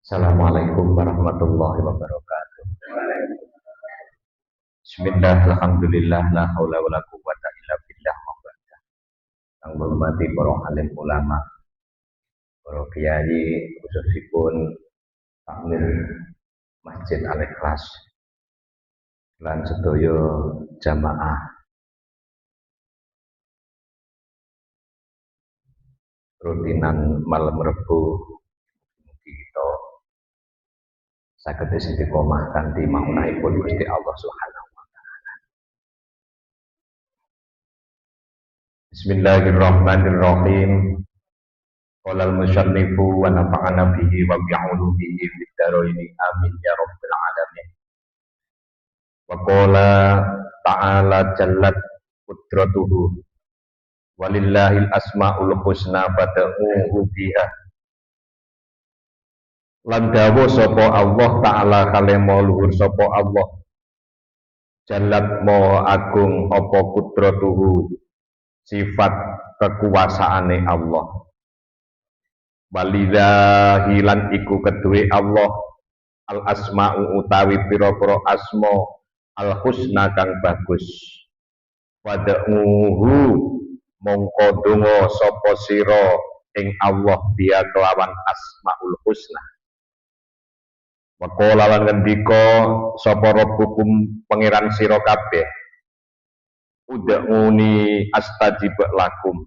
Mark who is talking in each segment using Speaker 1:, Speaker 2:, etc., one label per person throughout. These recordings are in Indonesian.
Speaker 1: Assalamualaikum warahmatullahi wabarakatuh. Bismillah, alhamdulillah, la haula wa la quwwata illa billah wahdah. Kang hormati para alim ulama, para kiai khususipun takmir Masjid Al-Ikhlas lan sedaya jamaah rutinan malam Rebo mugi kita saged istiqomah kanthi maunahipun Gusti Allah Subhanahu wa taala. Bismillahirrahmanirrahim. Qala al-musannifu wa nafa'ana bihi wa bi'ulumihi fid dharaini amin ya rabbal alamin. Wa qala ta'ala jallat qudratuhu walillahil asmaul husna fad'uhu biha. Lan dawuh sapa Allah taala kalemo luhur sapa Allah jallat mo agung apa qudratuhu sifat kekuasaane Allah. Walillahi lan iku kedue Allah al asma'u utawi pira-pira asma al husna kang bagus. Wad'uhu mongko donga sapa sira ing Allah dia kelawan asmaul husna. Wa qala lan ngendika sapa rabbukum pangeran sira kabeh ud'uni astajib lakum.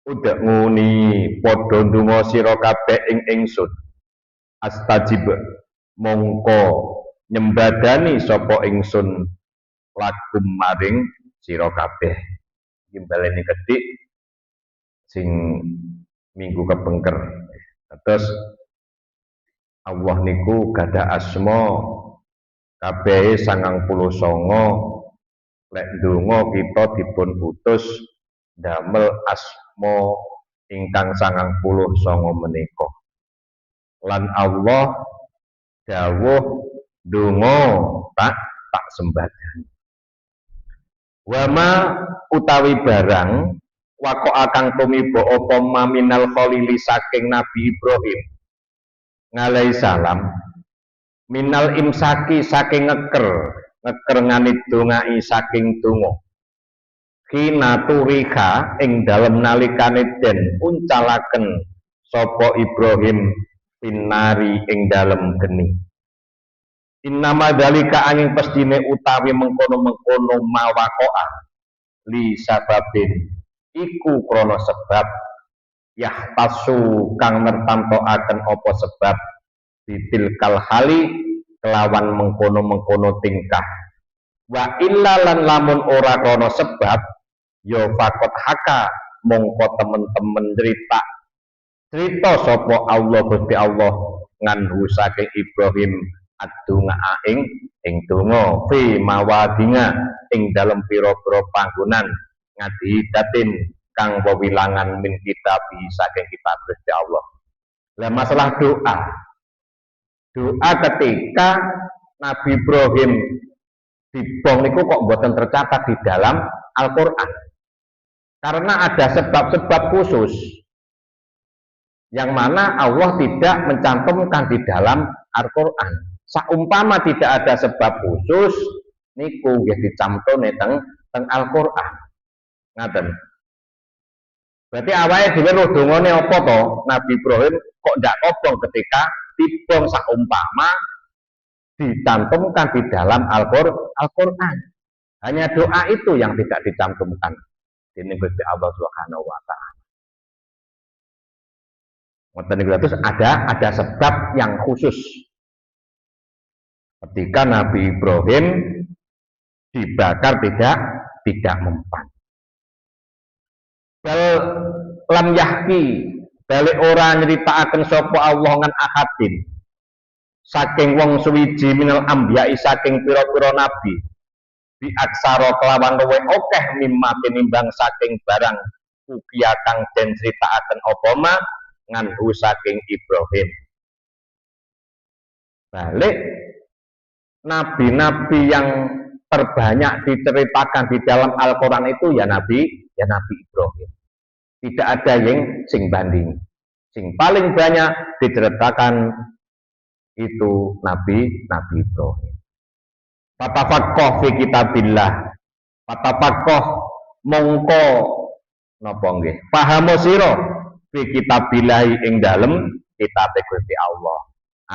Speaker 1: Ud'uni padha ndonga sira kabeh ing ingsun astajib mongko nyembadani sapa ingsun lakum maring sira kabeh. Iki baleni kedik sing minggu kepengker. Terus Allah niku gada asma kabeh 99. Lek ndonga kita dipun utus damel asma ingkang 99 menika. Lan Allah dawuh ndonga tak sembadani. Wama utawi barang wako akang tumiba apa maminal khalili saking Nabi Ibrahim ngalaihi salam minal imsaki saking ngeker nganit dongai saking donga kina turika ing dalem nalikane den uncalaken sapa Ibrahim pinari ing dalem geni. Innama dalika angin pestine utawi mengkono-mengkono mawakoa li sababin iku krana sebab yahtasu kang nertamtoaken apa sebab bitil kalhali kelawan mengkono-mengkono tingkah wa illa lan lamun ora krana sebab ya fakot haka mongko temen-temen cerita sapa Allah Gusti Allah nganhu saking Ibrahim adunga ing donga fi mawadinga ing dalem pira-pira panggonan ngadidatin kang wewilangan min kitab saking kitab Gusti Allah. Lah masalah doa ketika Nabi Ibrahim dibong niku kok mboten tercatat di dalam Al-Qur'an. Karena ada sebab-sebab khusus yang mana Allah tidak mencantumkan di dalam Al-Qur'an. Saumpama tidak ada sebab khusus niku nggih dicamtune teng Al-Qur'an. Ngaten. Berarti awalnya dhewe roh dongane apa to? Nabi Ibrahim kok ndak kobong ketika dibong saumpama dicantumkan di dalam Al-Qur'an. Hanya doa itu yang tidak dicantumkan. Ini Gusti Allah Subhanahu wa taala. Terus ada sebab yang khusus. Ketika Nabi Ibrahim dibakar tidak mempan. Bal lam yahki balik ora nyritakaken sapa Allah ngan ahadin saking wong suwiji minal ambiyai saking pira-pira nabi bi aksara kelawan luwih akeh mimma tinimbang saking barang ukiya kang den critakaken apa ma nganhu saking Ibrahim. Balik nabi-nabi yang terbanyak diceritakan di dalam Al-Quran itu ya Nabi Ibrahim. Tidak ada yang sing banding. Sing paling banyak diceritakan itu Nabi Ibrahim. Fatafaqoh fi kitabillah. Fatafaqoh mongko napa nggih? Paham sira fi kitabillah ing dalem kitabe Gusti Allah.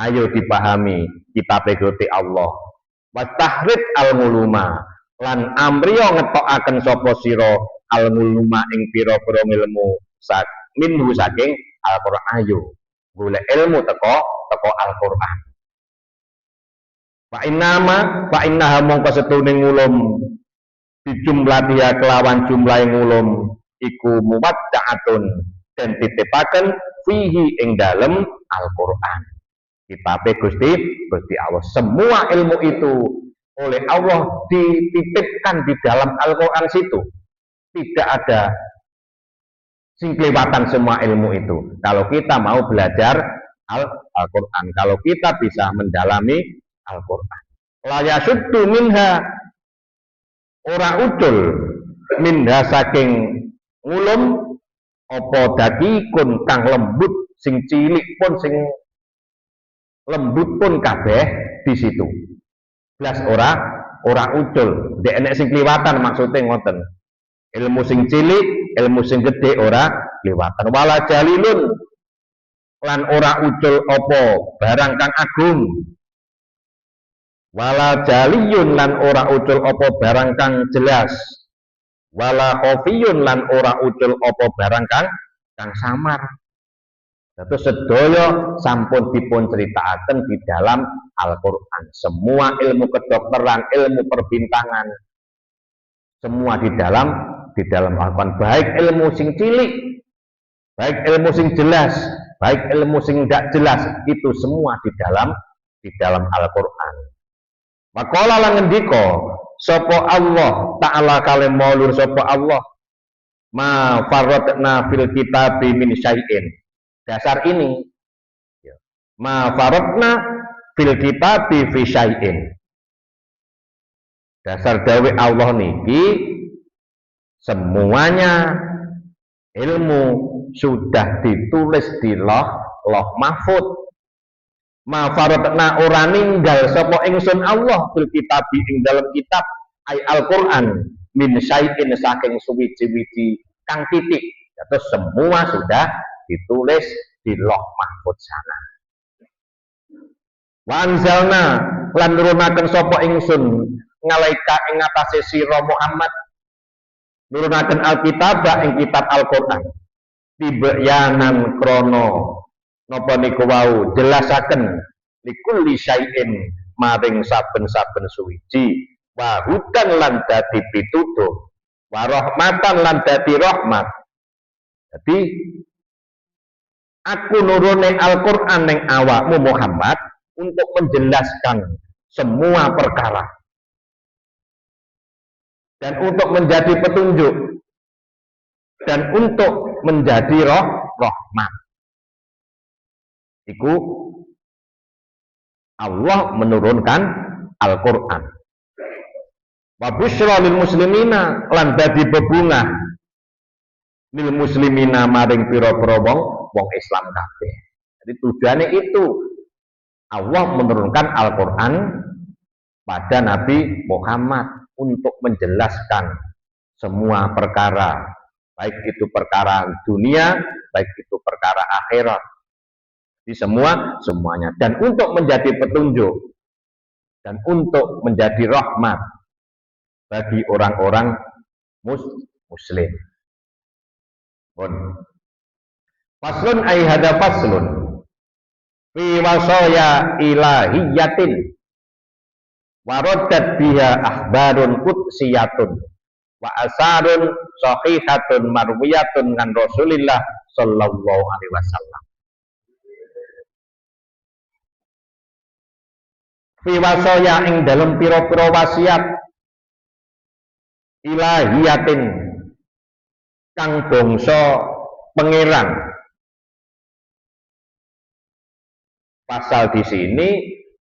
Speaker 1: Ayo dipahami kitabe Gusti Allah. Wa tahrid al-muluma lan amriya ngetokaken sapa sira al-muluma ing pira-pira ilmu minhu saking Al-Qur'an. Ayo golek ilmu teko Al-Qur'an. Fa innaha mongko setune ngulum dijumlah dia kelawan jumlah ngulum iku muwadda'atun dan titipaken fihi ing dalem Al-Qur'an. Kitabe Gusti Allah. Semua ilmu itu oleh Allah dititipkan di dalam Al-Qur'an situ. Tidak ada sing kelewatan semua ilmu itu. Kalau kita mau belajar Al-Qur'an, kalau kita bisa mendalami Al-Qur'an. La yasuddu minha ora ucul minha saking ngulum apa dakikun kang lembut sing cilik pun sing lembut pun kabeh di situ. Blas ora ucul, ndek enek sing kliwatan maksudnya ngoten. Ilmu sing cilik, ilmu sing gede ora kliwatan. Wala jalilun lan ora ucul apa barang kang agung. Wala jaliyun lan ora ucul apa barang kang jelas. Wala khafiyun lan ora ucul apa barang kang samar. Terus sedaya sampun dipun critakaken di dalam Al-Qur'an. Semua ilmu kedokteran, ilmu perbintangan, semua di dalam Al-Qur'an. Baik ilmu sing cilik, baik ilmu sing jelas, baik ilmu sing tidak jelas, itu semua di dalam Al-Qur'an. Maqala lan ngendika sapa Allah Ta'ala kalih maulur sapa Allah ma farratna fil kitabi min syai'in. Dasar ini ma farratna fil kitabi fi syai'in. Dasar dawe Allah niki semuanya ilmu sudah ditulis di loh mahfud. Ma faratna ora ninggal sapa ingsun Allah fil kitabi ing dalam kitab ay Al-Qur'an min syai'in saking suwiji-wiji kang titik. Terus semua sudah ditulis di loh mahfud sana. Wa anzalna lan nurunaken sapa ingsun ngalaika ing atase sira Muhammad nurunaken Alkitab ing kitab Al-Qur'an tibyanan krono napa niku wau jelasaken likulli syai'in maring saben-saben suwiji wa hudan lan dadi pituduh wa rahmatan lan dadi rahmat. Jadi aku nurune Al-Qur'an ning awakmu Muhammad untuk menjelaskan semua perkara dan untuk menjadi petunjuk dan untuk menjadi rahmat. Iku Allah menurunkan Al-Qur'an. Wa busyra lil muslimina lan dadi bebungah lil muslimina maring pira-pira wong Islam kabeh. Jadi tujuannya itu Allah menurunkan Al-Qur'an pada Nabi Muhammad untuk menjelaskan semua perkara, baik itu perkara dunia, baik itu perkara akhirat. Di semuanya dan untuk menjadi petunjuk dan untuk menjadi rahmat bagi orang-orang muslim. Faslun ay hada faslun fi wasaya ilahiyatin waraddat biha ahbarun qudsiyatun wa asarun sahihatun marwiyatun ngan Rasulillah sallallahu alaihi wasallam. Fi wasaya ing dalem pira-pira wasiat ilahiyatin kang bangsa pangeran. Pasal di sini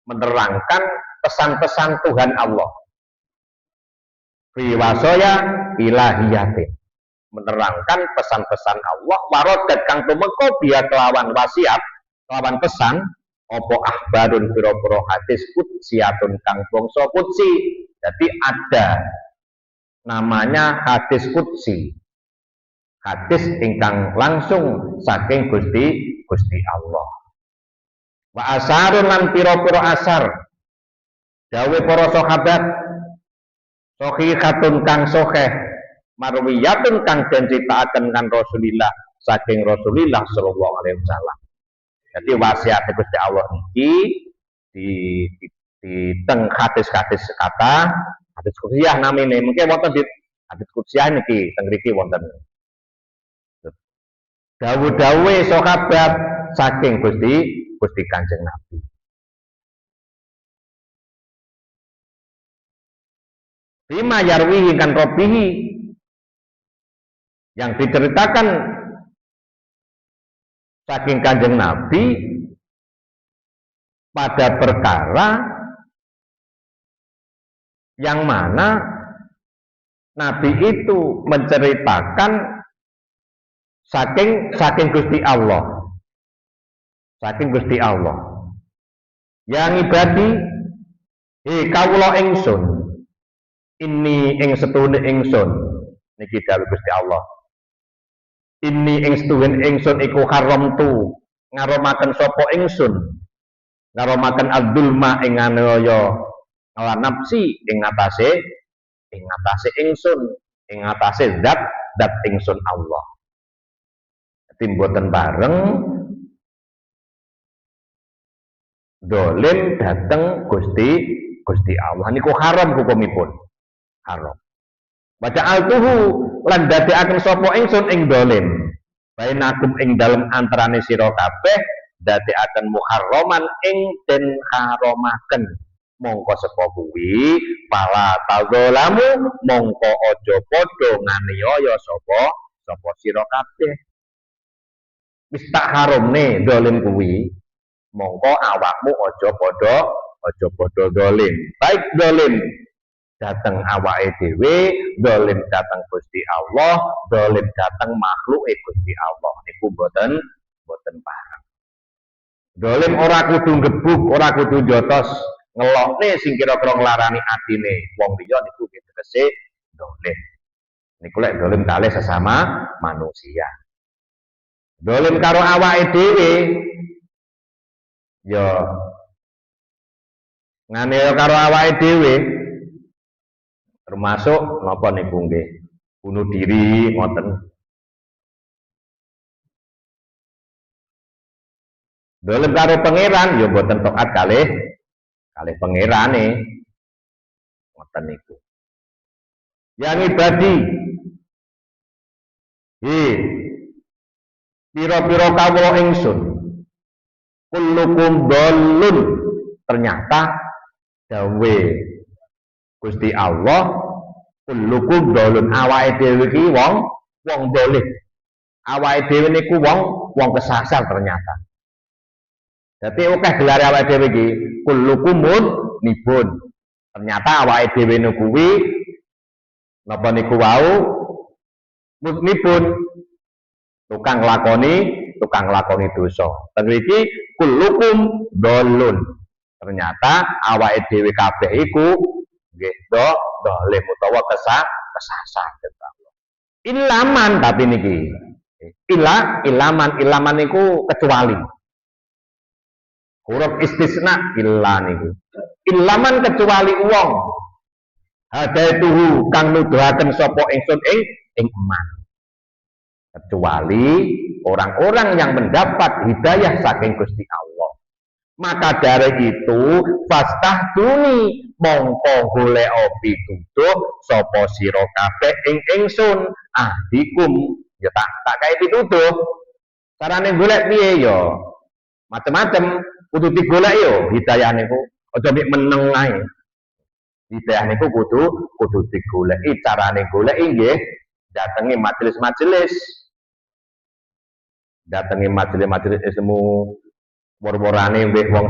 Speaker 1: menerangkan pesan-pesan Tuhan Allah. Fi wasaya ilahiyatin. menerangkan pesan-pesan Allah warodat kang tumeka biya kelawan wasiat kelawan pesan opo ahbarun pira-pira hadis kutsiatun kang bangsa kutsi. Jadi ada namanya hadis kutsi, hadis ingkang langsung saking Gusti Allah. Wa asarun lan pira-pira asar dawe para sahabat sahihhatun kang sahih marwiyatun kang den critakaken kan Rasulillah saking Rasulillah sallallahu alaihi wasallam. Jadi wasiat Gusti Allah niki di teng hadis-hadis kata hadis kudsiyah namine mungkin wonten di hadis kudsiyah niki teng mriki wonten dawuh-dawuhe sahabat saking Gusti Kanjeng Nabi. Bima yarwihi kan robbihi yang diceritakan saking Kanjeng Nabi pada perkara yang mana Nabi itu menceritakan saking Gusti Allah. Saking Gusti Allah. Yang ibadi kawula ingsun ini ing setune ingsun niki dawuh Gusti Allah. Ini ing setune ingsun iku haramtu ngaromaken sapa ingsun. Ngaromaken adzulma ing anaya ala nafsi ing atase ingsun ing atase zat ingsun Allah. Dadi mboten bareng dolim dateng Gusti Allah niku haram hukumipun. Haram. Baca altuhu lan dadekaken sapa ingsun ing dolim. Bainakum ing dalem antarane sira kabeh dadekaken muharraman ing den haramaken. Mongko sapa kuwi para tadzalamu mongko aja padha nganiaya sapa sira kabeh. Wis tak haramne dolim kuwi. Mongko awakmu aja padha dolim. Baik dolim datang awake dhewe, dolim datang Gusti Allah, dolim datang makhluke Gusti Allah. Niku boten parang. Dolim ora kudu gebuk, ora kudu jotos ngelokne sing kira-kira nglarani atine wong liya niku tegese dolim. Niku lek dolim kalih sesama manusia. Dolim karo awake dhewe ya ngane karo awake dhewe termasuk napa niku nggih bunuh diri ngoten. Dolim karo pangeran ya boten taat kalih pangerane ngoten niku. Yang ibadi pira-pira kawula ingsun kullukum dhalun ternyata dawe Gusti Allah kullukum dhalun awake dhewe iki wong dolim. Awake dhewe niku wong kesasar ternyata. Dadi akeh gelar awake dhewe iki kullukumun nibun. Ternyata awake dhewe niku kuwi napa niku wau nibun tukang lakoni dosa. Ten iki kullukum dhalun. Ternyata awake dhewe kabeh iku nggih dolim utawa kesasar. Ilaman tapi niki. Ilaman niku kecuali. Huruf istisna illa niku. Ilaman kecuali wong. Hadaituhu kang nuduhaken sapa ingsun ing eman. Kecuali orang-orang yang mendapat hidayah saking Gusti Allah. Maka dari itu fastahduni mongko golek pitutuh sapa sira kabeh ing ingsun ahdikum ya tak kae pitutuh. Carane golek piye ya? Macem-macem kudu digolek yo hidayah niku. Aja mek meneng ae. Hidayah niku kudu digoleki. Carane goleki nggih datangi majelis-majelis. Datangi majelis-majelis ilmu mur-murane wis wong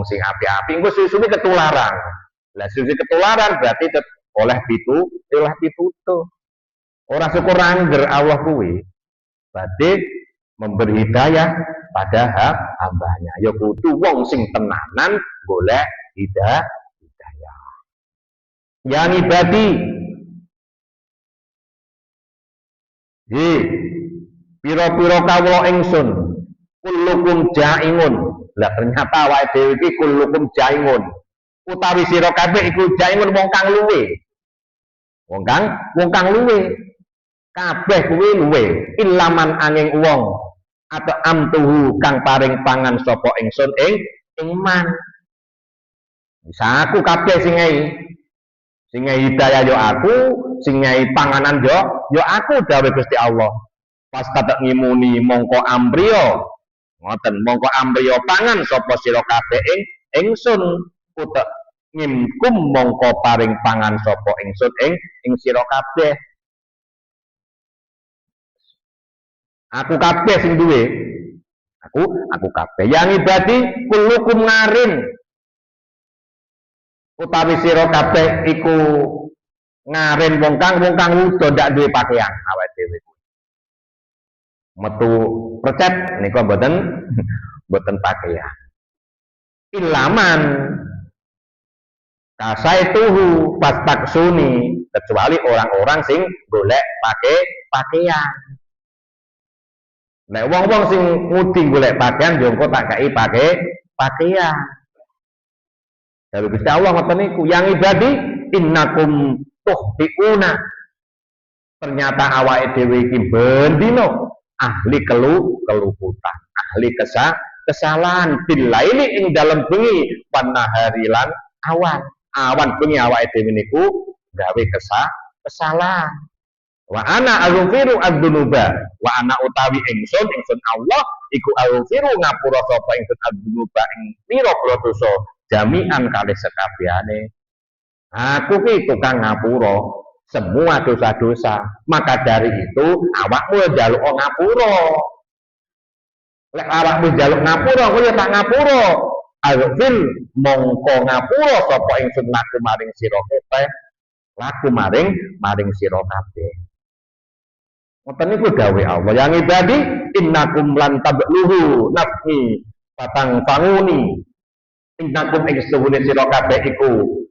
Speaker 1: sing api-api engko suwi-suwi ketularan. Lah suwi ketularan berarti oleh pitutuh. Ora syukur angger Allah kuwi badhe memberi hidayah pada hambanya. Ya kudu wong sing tenanan golek hidayah. Yang ibadi pira-pira kawula ingsun kullukum ja'ingun. Lah ternyata awake dhewe iki kullukum ja'ingun. Utawi sira kabeh iku ja'ingun wong kang luwe. Wong kang luwe. Kabeh kuwi luwe. Ilaman angin wong atau amtuhu kang paring pangan sapa ingsun ing man. Bisa aku kabeh sing hidayah yo aku, sing panganan yo aku dawuh Gusti Allah. Pas katak ngimuni mongko ambriya ngoten mongko ambriya pangan sapa sira kabeh ingsun utek ngimkum mongko paring pangan sapa ingsun ing sira kabeh. Aku kabeh sing duwe. Aku kabeh. Yang ibadi kullukum ngarin. Utawi sira kabeh iku ngarin wong kang wuda ndak duwe pakaian awake dhewe. Metu percet niku mboten pakaian. Ilaman kasaituhu fastaksuni kecuali orang-orang sing golek pakaian. Nek wong-wong sing ngudi golek pakaian yo engko tak kei pakaian. Dari Gusti Allah ngoten niku yang ibadi innakum tuhtiuna. Ternyata awake dhewe iki bendino ahli keluputan, ahli kesalahan bilaili ing dalem bengi panahari lan awan bengi awake dhewe niku gawe kesalahan. Wa ana aghfiru adzunuba wa ana utawi ingsun Allah iku aghfiru ngapura sapa ingsun adzunuba ing pira-pira dosa jami'an kalih sekabehane. Aku ki tukang ngapura semua dosa-dosa. Maka dari itu awakmu njaluk ngapura. Lek awakmu njaluk ngapura kowe ya tak ngapura. Aghfir mongko ngapura sapa ingsun laku maring sira kabeh. Laku maring sira kabeh. Ngoten niku dawuh Allah. Yang ibadi innakum lan tabluhu nafsi patang panguni. Innakum ing setuhune sira kabeh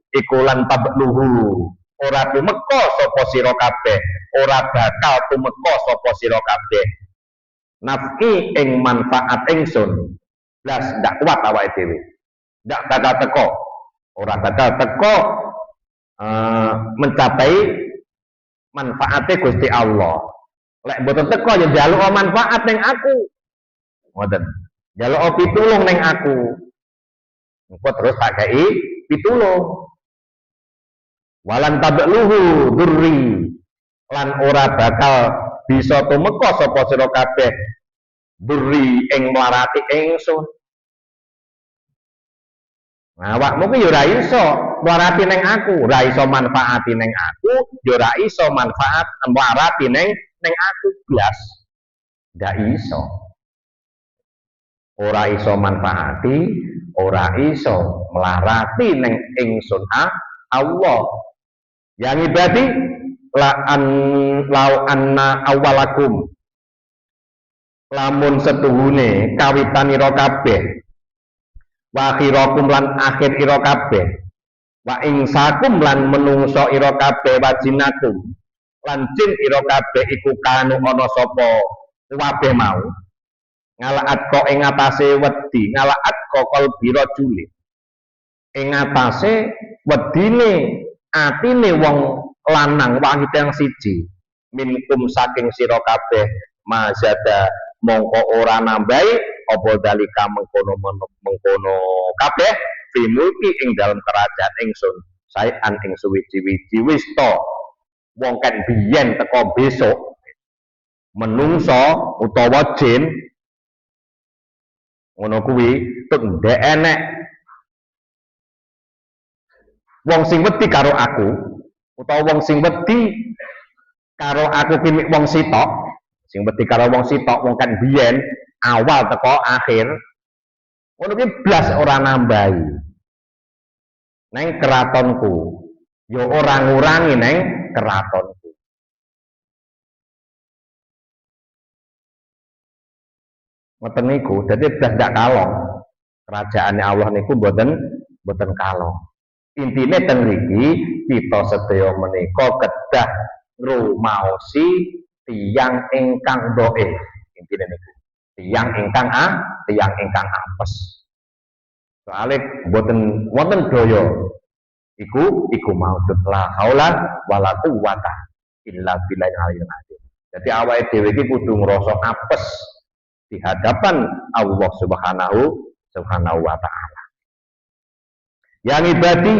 Speaker 1: iku lan tabluhu. Ora tumeka sapa sira kabeh, ora bakal tumeka sapa sira kabeh. Nafsi ing manfaat ingsun. Blas ndak kuat awake dhewe. Ndak bakal teko. Ora bakal teko mencapai manfaate Gusti Allah. Lek mboten teko ya njaluk manfaat ning aku. Ngoten. Njaluk pitulung ning aku. Engko terus tak kei pitulung. Walan tabluhu durri lan ora bakal bisa tumeka sapa sira kabeh durri ing mlarati ingsun. Nah, awakmu ki yo ora iso mlarati ning aku, ora iso manfaati ning aku, yo ora iso manfaat mlarati ning aku blas. Ndak iso. Ora iso manfaati, ora iso mlarati ning ingsun Allah. Yang ibadi lau anna awalakum lamun setuhune kawitanira kabeh wa akhirakum lan akhir ira kabeh wa ingsakum lan menungso ira kabeh wajinakum lan jin ira kabeh iku kanu ana sapa kabeh mau ngalaat kok ing atase wedi ngalaat kok kalbi rajuli ing atase wedine atine wong lanang wahid yang siji minkum saking sira kabeh mazada mongko ora nambahi apa dalika mengkono kabeh fi mulki ing dalam kerajaan ingsun saean ing suwiji-wiji wis to wong kan biyen teko besok menungso utawa jin ngono kuwi tuk ndek enek wong sing wedi karo aku utawa wong sing wedi karo aku ki wong sitok sing wedi karo wong sitok wong kan biyen awal teko akhir ngono ki blas ora nambahi neng keratonku yo ora ngurangi neng keratonku Ngoten niku, dadi ndak kalong. Kerajaane Allah niku mboten kalong. Intine teng mriki kita sedaya menika kedah ngrumaosi tiyang ingkang dhaif. Intine niku. Tiyang ingkang apes. Soale mboten wonten daya iku maujud la haula wala quwata illa billahil aliyyil azim. Jadi awake dhewe iki kudu ngrasa apes di hadapan Allah Subhanahu wa taala. Yang ibadi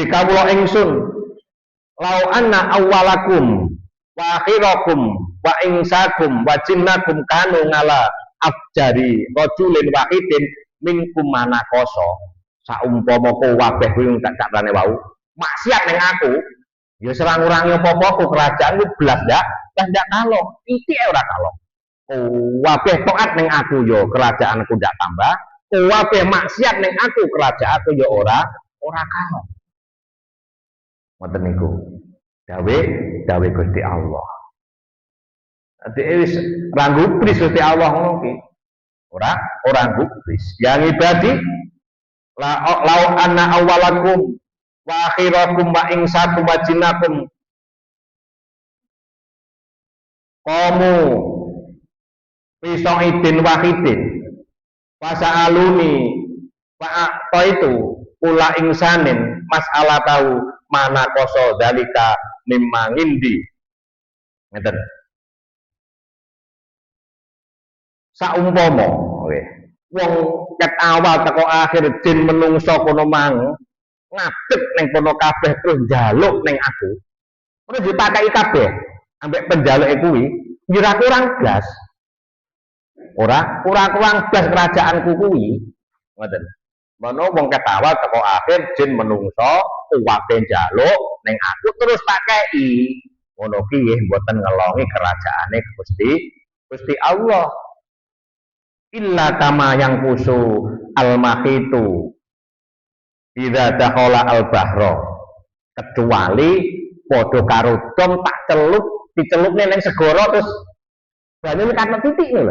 Speaker 1: kawula ingsun lau anna awwalakum wa akhirakum wa insakum wa jinnakum kanu ngala afjari rajulin wahidin minkum manakoso saumpama kabeh kuwi tak cakrane wau maksiat ning aku ya serang ngurangi apa-apa ku kerajaanku blas ndak kalong iki ora kalong kabeh taat ning aku ya kerajaanku ndak tambah kabeh maksiat ning aku kerajaanku ya ora kalong ngoten niku dawe Gusti Allah. Dadi wis ranggubris Gusti Allah ngono ki. Ora gubris. Yang ibadi lau anna awwalakum wa akhirakum wa insakum wa jinnakum qamu idin wahidin wasa'aluni wa itu kula insanin mas'alah tahu mana koso dalika mimma ngindi ngeten saumpama wong ket awal teko akhir jin menungso kono mang ngadeg ning kono kabeh terus njaluk ning aku terus dipakai kabeh ambek penjaluke kuwi ora kurang blas ora kurang blas kerajaanku kuwi ngoten Mano wong ketawal teko akhir jin menungso kuwate njaluk ning aku terus tak kei. Ngono ki nggih mboten ngelongi kerajaane Gusti Allah. Illa kama yang kusu al-mahitu idza dakhala al-bahra. Kecuali padha karo dom tak dicelupne ning segara terus banyune kathok titik lho.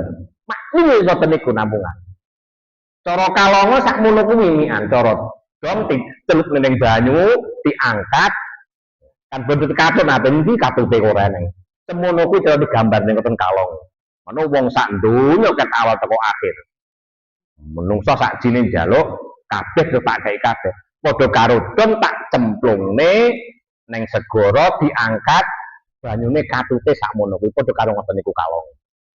Speaker 1: Makni ngoten niku nampungan. Cara kalongo sakmono kuwi mian cara dom dicelup ning banyu diangkat kan bentuk katut nah iki katute ora neng semono kuwi cara digambar ning ngoten kalong ana wong sak donya ket awal teko akhir menungso sak jine njaluk kabeh dipakai kabeh padha karo dom tak cemplungne ning segara diangkat banyune katute sakmono kuwi padha karo ngoten niku kalong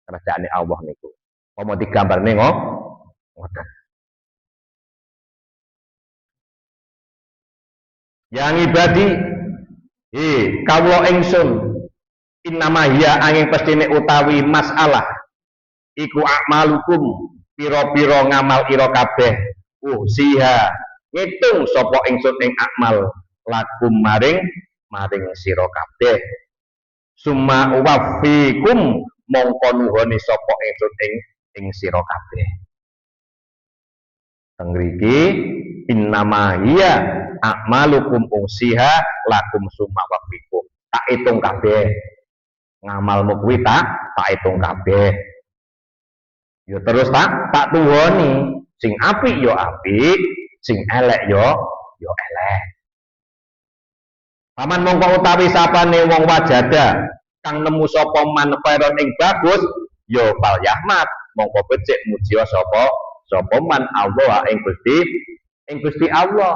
Speaker 1: kerajaane Allah niku apa digambar ning yang ibadi kawula ingsun innama hiya angin pestine utawi masalah iku akmalukum pira-pira ngamal ira kabeh siha ngitung sapa ingsun ing akmal lakum maring sira kabeh summa wafikum mongko nuhoni sapa ingsun ing sira kabeh tengriki innama hiya akmalukum usiha lakum summa wafikum tak hitung kabeh ngamalmu kuwi tak hitung kabeh yo terus tak tuwoni sing apik yo apik sing elek yo elek paman mongko utawi sapane wong wajada kang nemu sapa manfaron ing bagus yo fal yahmat mongko becik muji sapa man Allah ing Gusti Allah.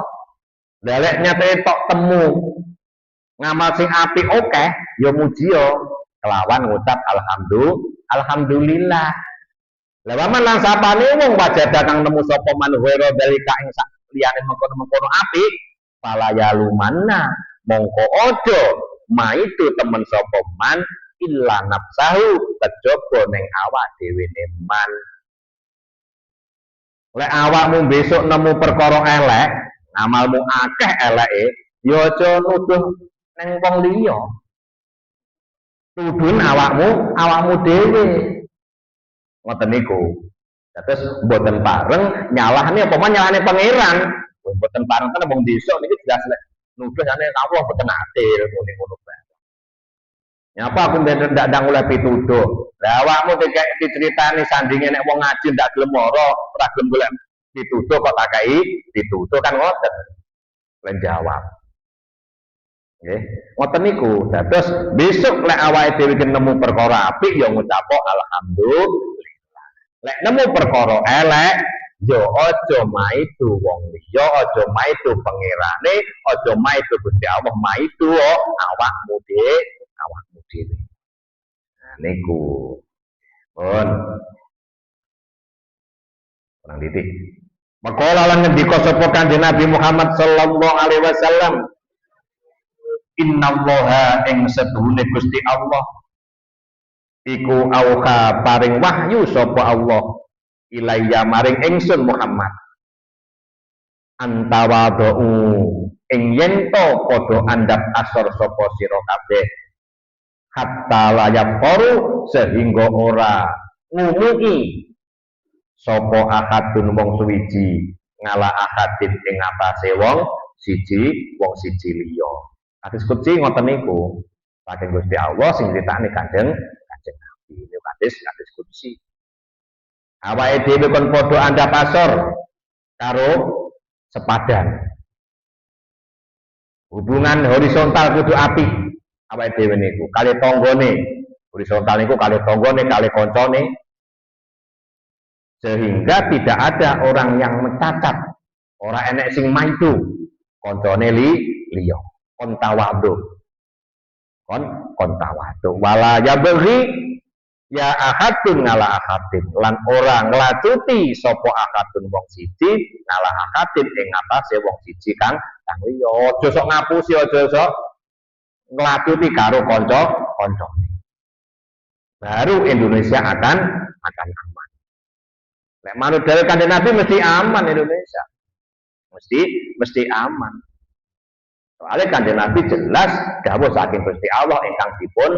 Speaker 1: Lelek nyate tok temu ngamal sing apik akeh ya muji ya kelawan ngucap alhamdulillah. Lah waman lan sapane wong wajada kang nemu sapa manhura dalika ing sak liyane mengkono-mengkono apik fala yalumanna mongko aja maitu temen sapa man illa nafsahu kejaba ning awak dhewe man. Lek awakmu besok nemu perkara elek, ngamalmu akeh eleke, ya aja nuduh ning wong liya. Tudun awakmu dhewe. Ngoten niku. Terus mboten pareng nyalahne apa men nyalahne pangeran. Mboten pareng kan wong desa niki jelas lek nuduh jane Allah mboten adil ngono bae. Nyapa aku ndak ndang oleh pituduh. Lah awakmu diceritani sandinge nek wong ngaji ndak gelem ora gelem golek pituduh kok tak kei pituduh kan ngoten. Lan jawab. Nggih, ngoten niku. Dados besok lek awake dhewe nemu perkara apik ya ngucap alhamdulillah. Lek nemu perkara elek yo aja maidu wong liya, aja maidu pangerane, aja maidu Gusti Allah, maidu awakmu dhewe. Nah niku. Pun orang titik. Maqala lan ngendika sapa Kanjeng Nabi Muhammad sallallahu alaihi wasallam, innallaha ing setuhune Gusti Allah iku auha paring wahyu sapa Allah ilayya maring ingsun Muhammad antawadu ing yen to padha andhap asor sapa sira kabeh hatta layak koru sehingga ora ngumuki sapa akadun wong suwiji ngala akadin ing atase wong siji liya. Hadis qudsi ngoten niku saking Gusti Allah sing critakne Kanjeng Nabi. Niku hadis qudsi. Awake dhewe kon padha andhap asor karo sepadan. Hubungan horizontal kudu apik. Awake dhewe niku kali tanggane. Horizontal niku kali tanggane, kali kancane. Sehingga tidak ada orang yang mencacat. Ora enek sing maidu. Kancane liya. Kontawadu. Kontawadu. Wala yabghi ya ahadun ngala ahadin lan ora nglacuti sapa ahadun wong siji ngala ahadin ing atase wong siji kang liya. Aja sok ngapusi, aja sok nglacuti karo kanca-kancane. Baru Indonesia akan aman. Nek manut dhewe Kanjeng Nabi mesti aman Indonesia. Mesti aman. Soalnya Kanjeng Nabi jelas dawuh saking Gusti Allah ingkang dipun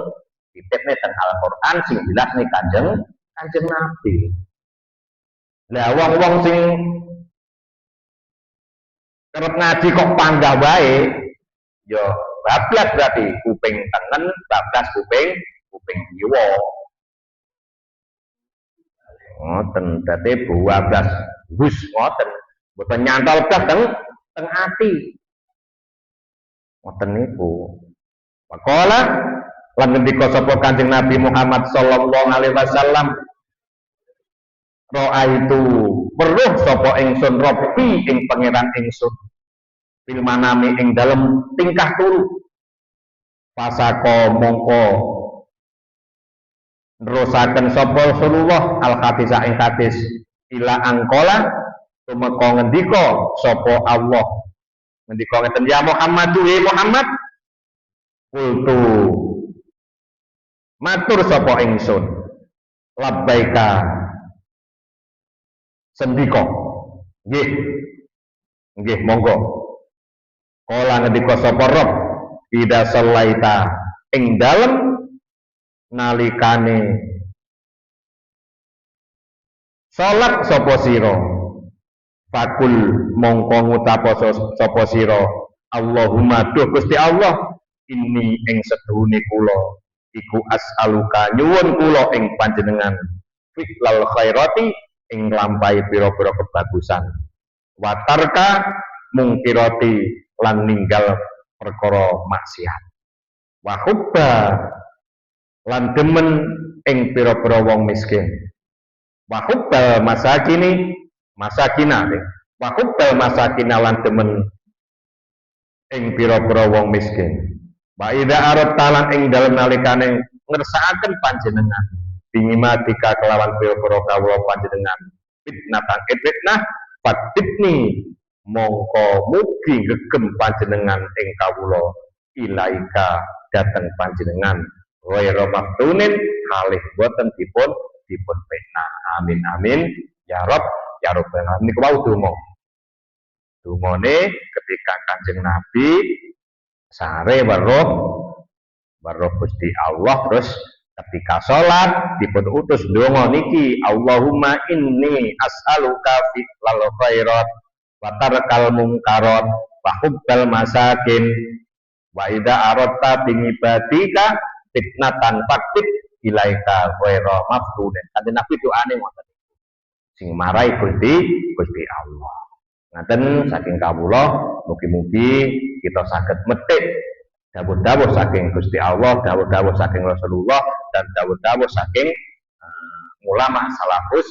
Speaker 1: titipne teng Al-Qur'an sing jelas nih Kanjeng Nabi. Lah wong-wong sing kerep ngaji kok panggah wae ya bablas berarti kuping tengen, bablas kuping kiwa. Ngoten dadi bablas bus ngoten, mboten nyantol blas teng ati. Ngoten niku. Maqala lan ngendika sapa Kanjeng Nabi Muhammad sallallahu alaihi wasallam, ra'aitu weruh sapa ingsun Rabbi ing pangeran ingsun fil manami ing dalem tingkah turu. Pasako mongko nerusaken sapa Rasulullah al-hadisa ing hadis ila angkola tumeka ngendika sapa Allah ngendika ngeten ya Muhammad Muhammad kultu matur sapa ingsun labbaika sendika nggih monggo kala ngendika sapa Rabb ida sallaita ing dalem nalikane salat sapa sira fakul mongko ngucap sapa sira Allahumma duh Gusti Allah ini ing seduhune kula iku as'aluka nyuwun kula ing panjenengan fi'lal khairati ing nglampahi pira-pira kebagusan watarka mungkirati lan ninggal perkara maksiat wa hubba lan demen ing pira-pira wong miskin wa hubbal masakina wa hubbal masakina lan demen ing pira-pira wong miskin wa idza aradta lan ing dalem nalikane ngersakaken panjenengan bingimatika kelawan pira-pira kawula panjenengan fitnatan fitnah fatibni mongko mugi gegem panjenengan ing kawula ilaika dateng panjenengan ghairu maftunin halih boten dipun fitnah amin ya Rabb ya Rabbal alamin. Niku wau donga dungane ketika Kanjeng Nabi sare weruh Gusti Allah terus ketika sholat dipun utus donga niki Allahumma inni as'aluka fi'lal khairat wa tarkal munkarat wa hubbal masakin wa idza aradta bi ibadika fitnatan faktit ilaika ghaira maftunin. Kanjeng Nabi doane ngoten. Sing marai Gusti Allah. Ngaten saking kawula mugi-mugi kita saged metik dawuh-dawuh saking Gusti Allah, dawuh-dawuh saking Rasulullah dan dawuh-dawuh saking ulama salafus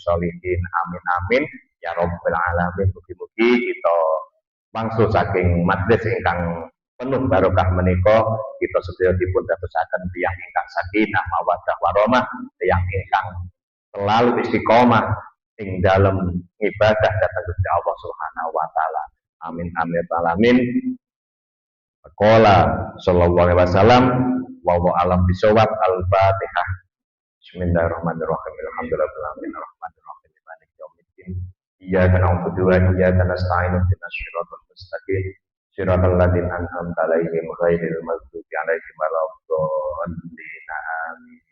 Speaker 1: sholihin. Amin amin ya rabbal alamin. Mugi-mugi kita wangsul saking majlis ingkang penuh barokah menika kita sedaya dipun dadosaken tiyang ingkang sakinah mawaddah warahmah, tiyang ingkang selalu istiqomah ing dalam ibadah dhateng Gusti Allah Subhanahu wa taala. Amin amin alamin. Qala sallallahu alaihi wasallam wa alam bisawab al-Fatihah. Bismillahirrahmanirrahim. Alhamdulillahirabbil alamin arrahmanir rahim maliki yaumiddin. Iyyaka na'budu wa iyyaka nasta'in ihdinas siratal mustaqim siratal ladzina an'amta 'alaihim ghairil maghdubi 'alaihim waladdallin. Amin.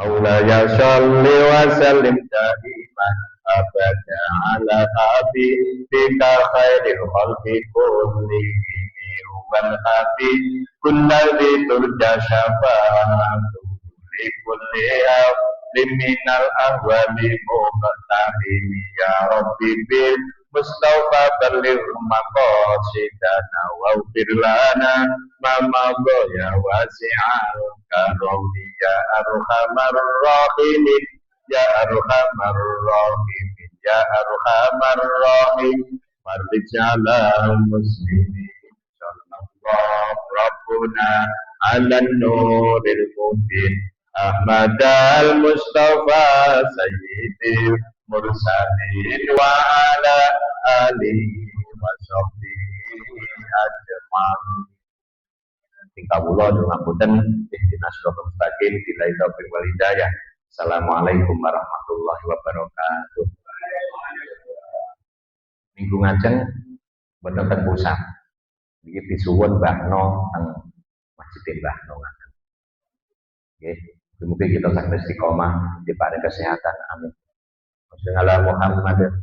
Speaker 1: Maulaya sholli wa sallim daiman abada ala habibika khairil khalqi kullihim wal habib kulladzi turja syafa'atu li kulli liminal ahwali muqtahim ya rabbi bil mustafa balligh maqasidana wa firlana mama ya wasi'al karami ya arhamar rahimin ya arhamar rahimin ya arhamar rahim marjala muslimin sallallahu rabbuna ala nuril mubin Ahmad al-Mustafa Sayyidil Mursalin wa ala alihi wa sahbihi ajma'in. Tingkawula ngapunten ihdinas siratal mustaqim billahi taufiq wal hidayah. Assalamualaikum warahmatullahi wabarakatuh. Minggu ngajeng boten teng pusat. Iki disuwun Mbah No teng Masjid Mbah No ngaten. Nggih. Mungkin kita saged istiqomah diparing kesehatan. Amin. Wassalamualaikum Muhammad.